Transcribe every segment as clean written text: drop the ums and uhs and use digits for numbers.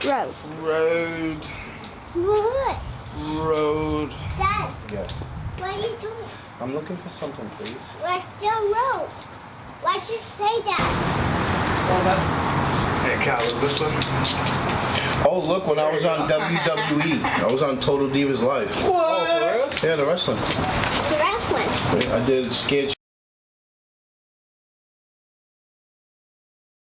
Road. Road. What? Road. Dad, Yeah. what are you doing? I'm looking for something, please. What's the road? Why'd you say that? Oh, that's... Hey, Cal, look this one. Oh, look, when I was on WWE, I was on Total Divas Live. What? Oh, for real? Yeah, the wrestling. The wrestling. I did Scared.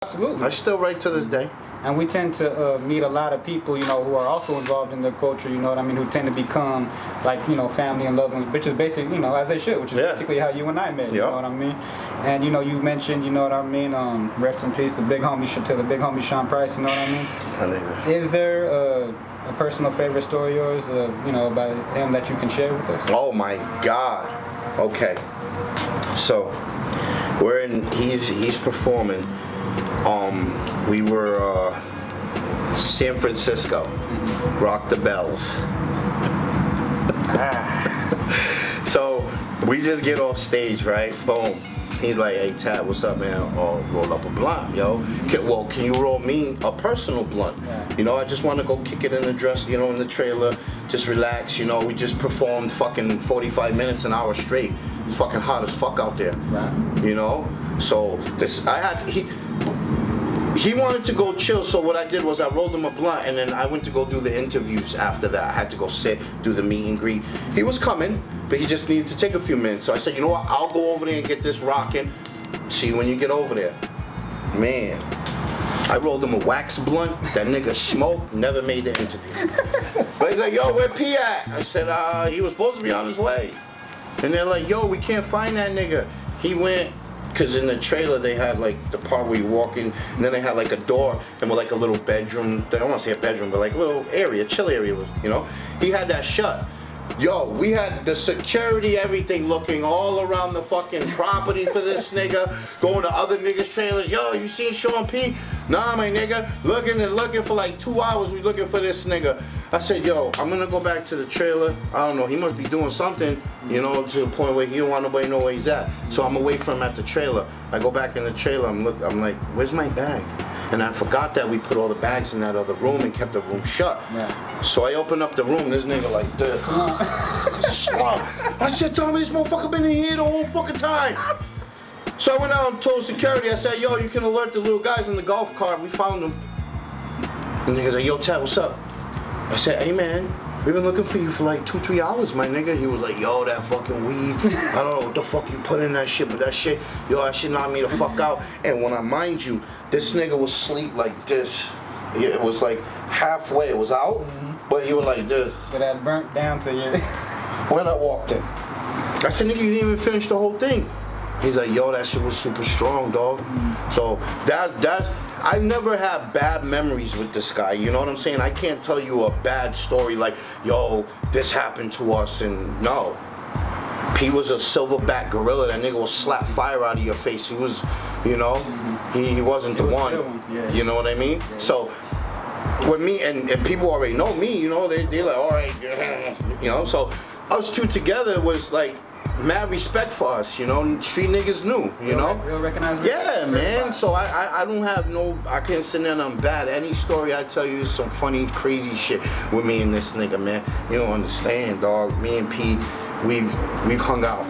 Absolutely. I still write to this day. And we tend to meet a lot of people, you know, who are also involved in the culture, you know what I mean, who tend to become, like, you know, family and loved ones, which is basically, you know, as they should, which is basically how you and I met, you know what I mean? And, you know, you mentioned, you know what I mean, rest in peace, the big homie, to the big homie Sean Price, you know what I mean? Is there a personal favorite story of yours, you know, about him that you can share with us? Oh, my God. Okay. So, he's performing. We were San Francisco, Rock the Bells. So we just get off stage, right? Boom. He's like, hey Tad, what's up, man? Oh, roll up a blunt, yo. Can you roll me a personal blunt? You know, I just want to go kick it in the dress, you know, in the trailer, just relax, you know. We just performed fucking 45 minutes, an hour straight. It's fucking hot as fuck out there, you know. So he wanted to go chill, so what I did was I rolled him a blunt, and then I went to go do the interviews after that. I had to go sit, do the meet and greet. He was coming, but he just needed to take a few minutes. So I said, you know what, I'll go over there and get this rocking. See you when you get over there. Man, I rolled him a wax blunt. That nigga smoked, never made the interview. But he's like, yo, where P at? I said, he was supposed to be on his way. And they're like, yo, we can't find that nigga. He went, because in the trailer they had like the part where you walk in, and then they had like a door and with like a little bedroom. I don't want to say a bedroom, but like a little area, chill area, you know. He had that shut. Yo, we had the security, everything looking all around the fucking property for this nigga, going to other niggas' trailers. Yo, you seen Sean P? Nah, my nigga. Looking for like 2 hours. We looking for this nigga. I said, yo, I'm gonna go back to the trailer. I don't know. He must be doing something, you know, to the point where he don't want nobody to know where he's at. So I'm gonna wait for him at the trailer. I go back in the trailer. I'm like, where's my bag? And I forgot that we put all the bags in that other room and kept the room shut. So I open up the room, this nigga like this. I said, Tommy, this motherfucker been in here the whole fucking time. So I went out and told security, I said, yo, you can alert the little guys in the golf cart, we found them. And the nigga's like, yo, Ted, what's up? I said, hey man, we've been looking for you for like 2-3 hours, my nigga. He was like, yo, that fucking weed, I don't know what the fuck you put in that shit, but that shit, yo, that shit knocked me the fuck out. And when I mind you, this nigga was asleep like this. It was like halfway, it was out, but he was like this. So that burnt down to you. When I walked in, I said, nigga, you didn't even finish the whole thing. He's like, yo, that shit was super strong, dog. So that's, I never had bad memories with this guy, you know what I'm saying? I can't tell you a bad story like, yo, this happened to us, and no. He was a silverback gorilla. That nigga will slap fire out of your face. He was, you know, he wasn't the one. You know what I mean? So with me, and people already know me, you know, they like, all right, you know, so us two together was like mad respect for us, you know. Street niggas knew, you know. Real recognized. Yeah, man. So I don't have no, I can't sit there and I'm bad. Any story I tell you is some funny, crazy shit with me and this nigga, man. You don't understand, dog. Me and P, we've hung out.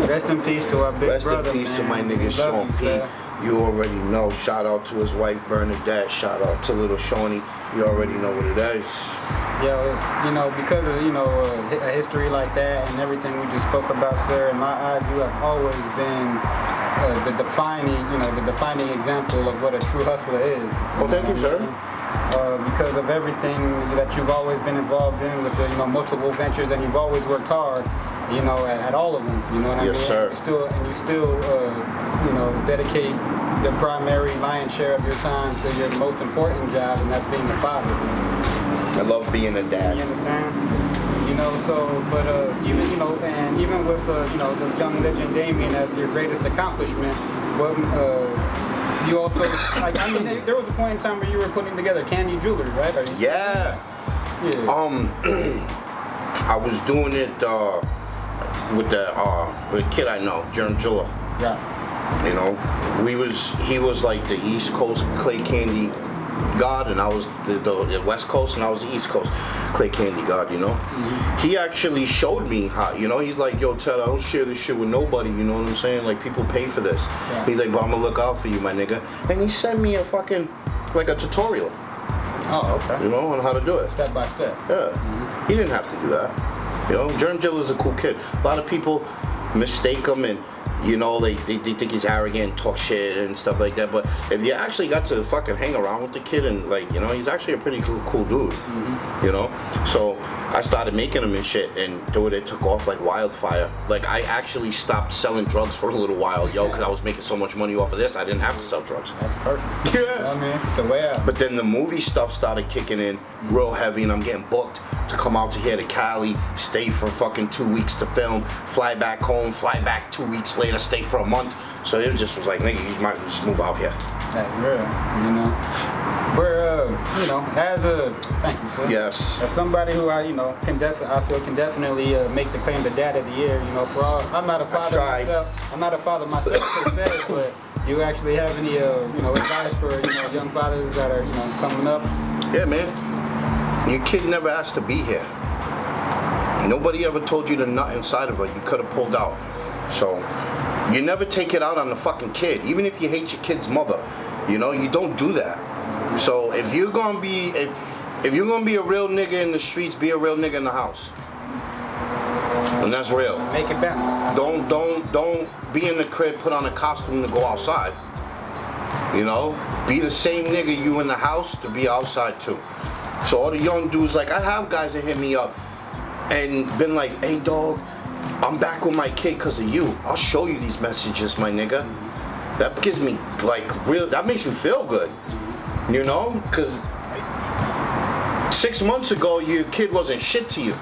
Rest in peace to our big brother. Rest in peace man. to my nigga Sean P. You already know. Shout out to his wife Bernadette. Shout out to little Shawnee. You already know what it is. Yo, you know, because of, you know, a history like that and everything we just spoke about, sir, in my eyes, you have always been the defining example of what a true hustler is. Well, thank you, sir. Because of everything that you've always been involved in with the, you know, multiple ventures, and you've always worked hard, you know, at all of them. You know what I mean? Yes, sir. You still, you know, dedicate the primary lion's share of your time to your most important job, and that's being a father. I love being a dad. You understand? You know, so, but even, you know, and even with, you know, the young legend Damien as your greatest accomplishment, what, you also, like, I mean, there was a point in time where you were putting together Candy Jewelry, right? Are you Yeah. I was doing it with a kid I know, Germ Jeweler. Yeah. You know, he was like the East Coast Clay Candy God, and I was the West Coast, and I was the East Coast. Clay Candy God, you know. He actually showed me how, you know. He's like, yo, Ted, I don't share this shit with nobody. You know what I'm saying? Like, people pay for this. Yeah. He's like, but I'm gonna look out for you, my nigga. And he sent me a fucking like a tutorial. Oh, okay. You know, on how to do it. Step by step. Yeah. He didn't have to do that. You know, Germ Jill is a cool kid. A lot of people mistake him and, you know, they think he's arrogant, talk shit and stuff like that. But if you actually got to fucking hang around with the kid and, like, you know, he's actually a pretty cool dude. You know? So I started making him and shit, and dude, it took off like wildfire. Like, I actually stopped selling drugs for a little while, because I was making so much money off of this, I didn't have to sell drugs. That's perfect. Yeah. I mean, it's a way out. But then the movie stuff started kicking in real heavy, and I'm getting booked to come out to here to Cali, stay for fucking 2 weeks to film, fly back home, fly back 2 weeks later, stay for a month. So it just was like, nigga, you might just move out here. That's real, you know. We're, you know, thank you, sir. Yes. As somebody who I feel can definitely make the claim to Dad of the Year. You know, I'm not a father myself. I'm not a father myself per se, but do you actually have any, you know, advice for, you know, young fathers that are, you know, coming up? Yeah, man. Your kid never asked to be here. Nobody ever told you the nut inside of her you could have pulled out. So you never take it out on the fucking kid, even if you hate your kid's mother. You know, you don't do that. So if you're gonna be if you're gonna be a real nigga in the streets, be a real nigga in the house. And that's real. Make it balance. Don't be in the crib, put on a costume to go outside. You know? Be the same nigga you in the house to be outside too. So all the young dudes, like, I have guys that hit me up and been like, hey dog, I'm back with my kid because of you. I'll show you these messages, my nigga. That gives me, like, that makes me feel good. You know? Because 6 months ago, your kid wasn't shit to you.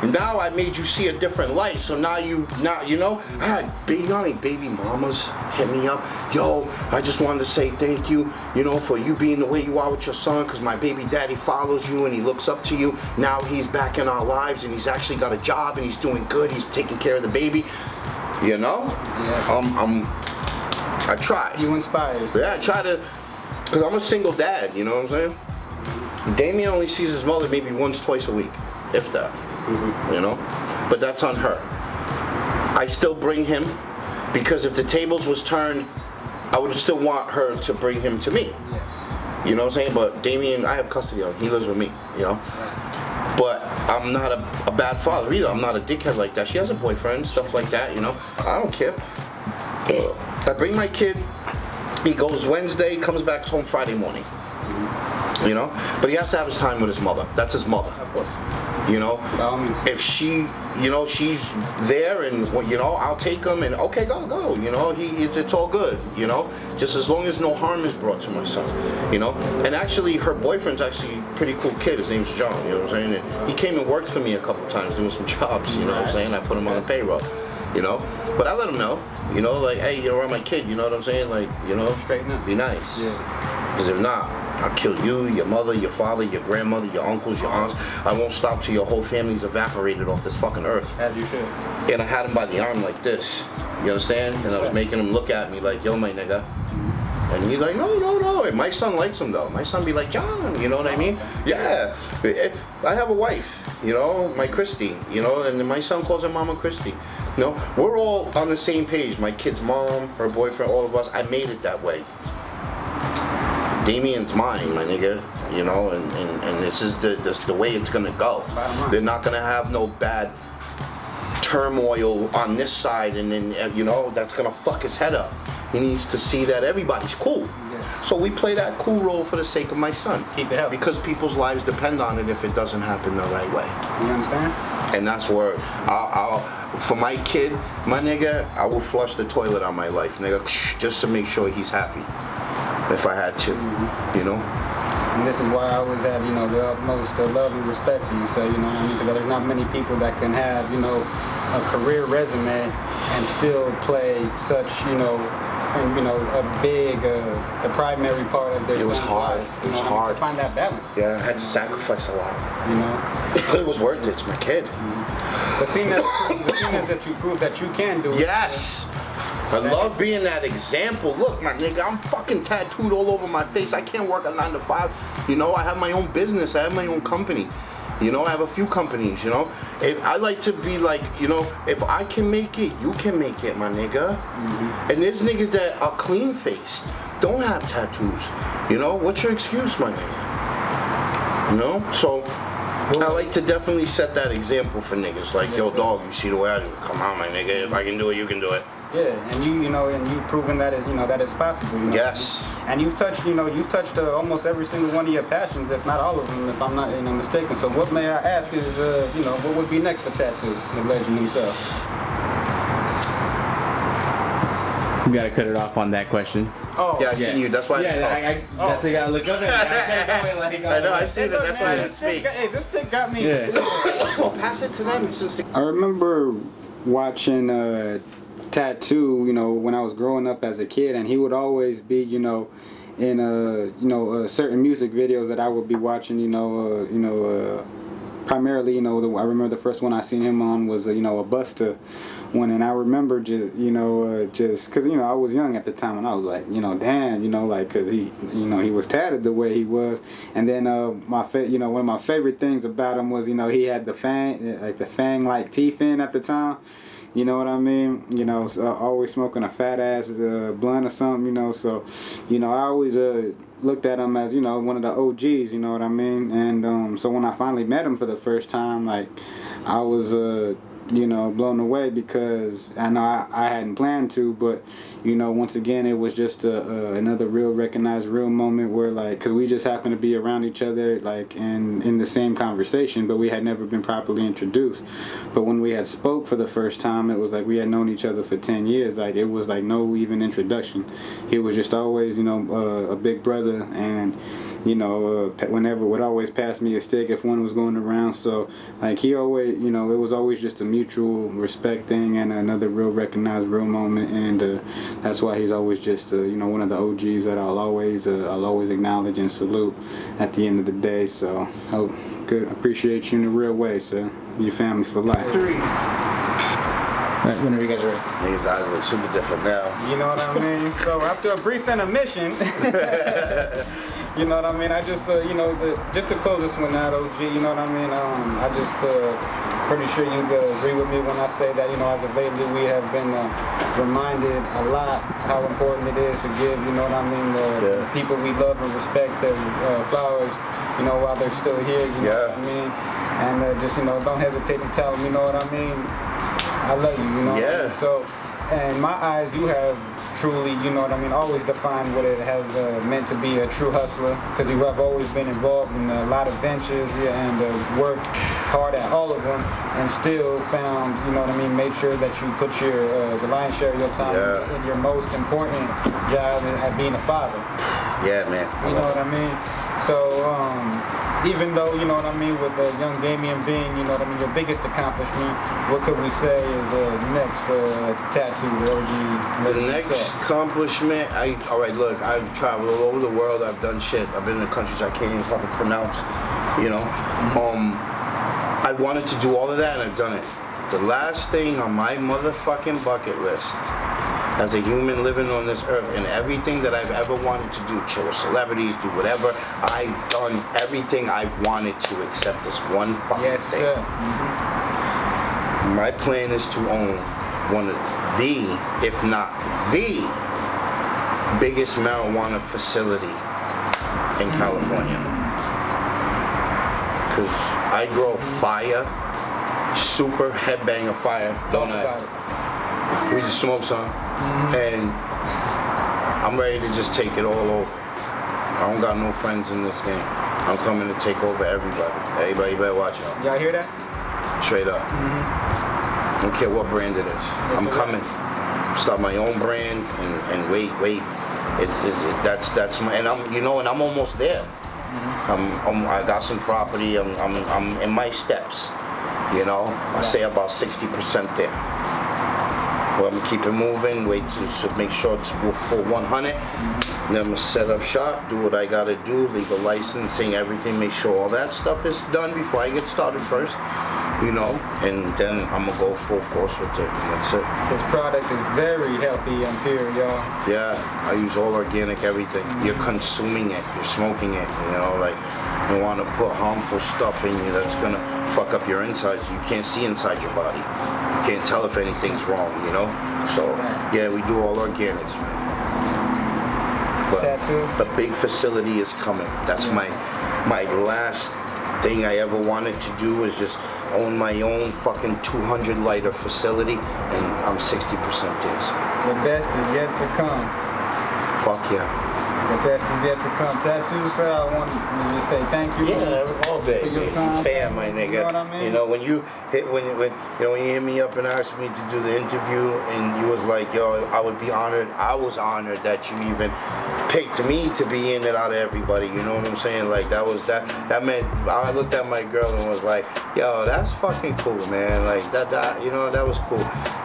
Now I made you see a different light, so now you know, I had baby mamas hit me up. Yo, I just wanted to say thank you, you know, for you being the way you are with your son, because my baby daddy follows you and he looks up to you. Now he's back in our lives and he's actually got a job and he's doing good. He's taking care of the baby, you know? Yeah. I try. You inspire. Yeah, I try to, because I'm a single dad, you know what I'm saying? Damien only sees his mother maybe once, twice a week, if that. You know, but that's on her. I still bring him because if the tables was turned, I would still want her to bring him to me. Yes. You know what I'm saying? But Damien, I have custody of him. He lives with me, you know. But I'm not a bad father either. I'm not a dickhead like that. She has a boyfriend, stuff like that, you know. I don't care. I bring my kid. He goes Wednesday, comes back home Friday morning. You know, but he has to have his time with his mother. That's his mother. Of course. You know, if she, you know, she's there and, you know, I'll take him and, okay, go, you know, it's all good, you know, just as long as no harm is brought to my son, you know. And actually, her boyfriend's actually a pretty cool kid. His name's John, you know what I'm saying? And he came and worked for me a couple times doing some jobs, you know what I'm saying? I put him on the payroll, you know. But I let him know, you know, like, hey, you're around my kid, you know what I'm saying? Like, you know, straighten up. Be nice. Yeah. Because if not, I'll kill you, your mother, your father, your grandmother, your uncles, your aunts. I won't stop till your whole family's evaporated off this fucking earth. As you should. And I had him by the arm like this. You understand? And I was making him look at me like, yo, my nigga. And he's like, no. And my son likes him though. My son be like, John, you know what I mean? Yeah. I have a wife, you know, my Christy, you know, and my son calls her Mama Christy. You know, we're all on the same page. My kid's mom, her boyfriend, all of us. I made it that way. Damien's mine, my nigga, you know, and this is the way it's gonna go. They're not gonna have no bad turmoil on this side, and then, you know, that's gonna fuck his head up. He needs to see that everybody's cool. Yeah. So we play that cool role for the sake of my son. Keep it healthy. Because people's lives depend on it if it doesn't happen the right way. You understand? And that's where for my kid, my nigga, I will flush the toilet on my life, nigga, just to make sure he's happy. If I had to, you know. And this is why I always have, you know, the utmost love and respect for you. So, you know what I mean? Because there's not many people that can have, you know, a career resume and still play such, you know, and, you know, a big, the primary part of their son's life. It was hard. To find that balance. Yeah, I had to sacrifice a lot. You know. But it was worth it. It's my kid. But seeing that you prove that you can do it. Yes. I love being that example. Look, my nigga, I'm fucking tattooed all over my face. I can't work a 9 to 5. You know, I have my own business. I have my own company. You know, I have a few companies, you know. I like to be like, you know, if I can make it, you can make it, my nigga. And there's niggas that are clean-faced, don't have tattoos. You know, what's your excuse, my nigga? You know? So, I like to definitely set that example for niggas. Like, yo, dog, you see the way I do it. Come on, my nigga. If I can do it, you can do it. Yeah, and you know, and you've proven that it, you know, that it's possible. You know? Yes. And you've touched, you know, almost every single one of your passions, if not all of them, if I'm not, you know, mistaken. So what may I ask is, you know, what would be next for Tattoo, the legend himself? We gotta cut it off on that question. Oh, yeah, I seen you. That's why I didn't talk. That's why you gotta look up at it. I know, I see that. That's why I didn't speak. Hey, this thing got me. Yeah. Well, pass it to them since they... I remember watching Tattoo, you know, when I was growing up as a kid, and he would always be, you know, in certain music videos that I would be watching, primarily, you know, I remember the first one I seen him on was, you know, a Busta one, and I remember just because, you know, I was young at the time, and I was like, you know, damn, you know, like, because he, you know, he was tatted the way he was, and then one of my favorite things about him was, you know, he had the fang-like teeth in at the time. You know what I mean? You know, so always smoking a fat ass blunt or something, you know. So, you know, I always looked at him as, you know, one of the OGs, you know what I mean? And so when I finally met him for the first time, like, I was, you know, blown away because I know I hadn't planned to, but, you know, once again, it was just another real recognized real moment where, like, because we just happened to be around each other, like, in the same conversation, but we had never been properly introduced. But when we had spoke for the first time, it was like we had known each other for 10 years. Like, it was like no even introduction. He was just always, you know, a big brother, and, you know, would always pass me a stick if one was going around. So, like, he always, you know, it was always just a mutual respect thing and another real recognized real moment, and that's why he's always just, you know, one of the OGs that I'll always acknowledge and salute at the end of the day. So, good, appreciate you in a real way, sir. Your family for life. Right, whenever you guys are ready. Niggas' eyes look super different now. You know what I mean? So after a brief intermission, you know what I mean? I just, you know, just to close this one out, OG, you know what I mean? I just pretty sure you agree with me when I say that, you know, as of lately we have been reminded a lot how important it is to give, you know what I mean, the people we love and respect their flowers, you know, while they're still here, you know what I mean? And just, you know, don't hesitate to tell them, you know what I mean? I love you, you know what I mean? So, in my eyes, you have truly, you know what I mean, always defined what it has meant to be a true hustler, because you have always been involved in a lot of ventures and worked hard at all of them, and still found, you know what I mean, made sure that you put the lion's share of your time in your most important job at being a father. Yeah, man. You know what I mean? So, even though, you know what I mean, with young Damian being, you know what I mean, your biggest accomplishment, what could we say is next for Tattoo, the OG? The next accomplishment, all right, look, I've traveled all over the world. I've done shit. I've been in countries I can't even fucking pronounce, you know. I wanted to do all of that, and I've done it. The last thing on my motherfucking bucket list as a human living on this earth, and everything that I've ever wanted to do, chill with celebrities, do whatever, I've done everything I've wanted to except this one fucking thing. Sir. My plan is to own one of the, if not the, biggest marijuana facility in California. Because I grow fire, super headbanger fire, don't I? We just smoke some, and I'm ready to just take it all over. I don't got no friends in this game. I'm coming to take over everybody. Everybody better watch out. Y'all hear that? Straight up. I don't care what brand it is. I'm coming. Start my own brand and wait. That's my, and I'm, you know, and I'm almost there. I got some property. I'm in my steps. You know, I say about 60% there. Well, I'm gonna keep it moving, wait to make sure it's full 100. Then I'm gonna set up shop, do what I gotta do, legal licensing, everything, make sure all that stuff is done before I get started first. you know, and then I'm gonna go full force with it, and that's it. This product is very healthy and pure, y'all. Yeah, I use all organic everything. You're consuming it, you're smoking it, you know, like you want to put harmful stuff in you that's gonna fuck up your insides. You can't see inside your body. You can't tell if anything's wrong, you know. So yeah, we do all organics, man. But the big facility is coming. That's my last thing I ever wanted to do is just own my own fucking 200 lighter facility, and I'm 60% there. The best is yet to come. Fuck yeah. The best is yet to come. Tattoo, sir, I want to just say thank you. Yeah, all day. For your time. Fan, my nigga. You know what I mean? You know, when you hit me up and asked me to do the interview, and you was like, yo, I would be honored. I was honored that you even picked me to be in it out of everybody. You know what I'm saying? Like that meant I looked at my girl and was like, yo, that's fucking cool, man. Like that you know, that was cool.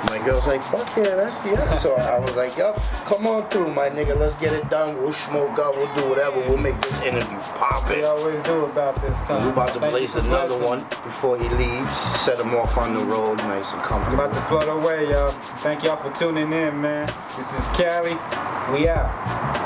My girl's like, fuck yeah, yeah. So I was like, yo, come on through, my nigga. Let's get it done. We'll smoke up. We'll do whatever. We'll make this interview pop it. We always do about this time. We're about to place another one before he leaves. Set him off on the road, nice and comfortable. About to float away, y'all. Thank y'all for tuning in, man. This is CALi. We out.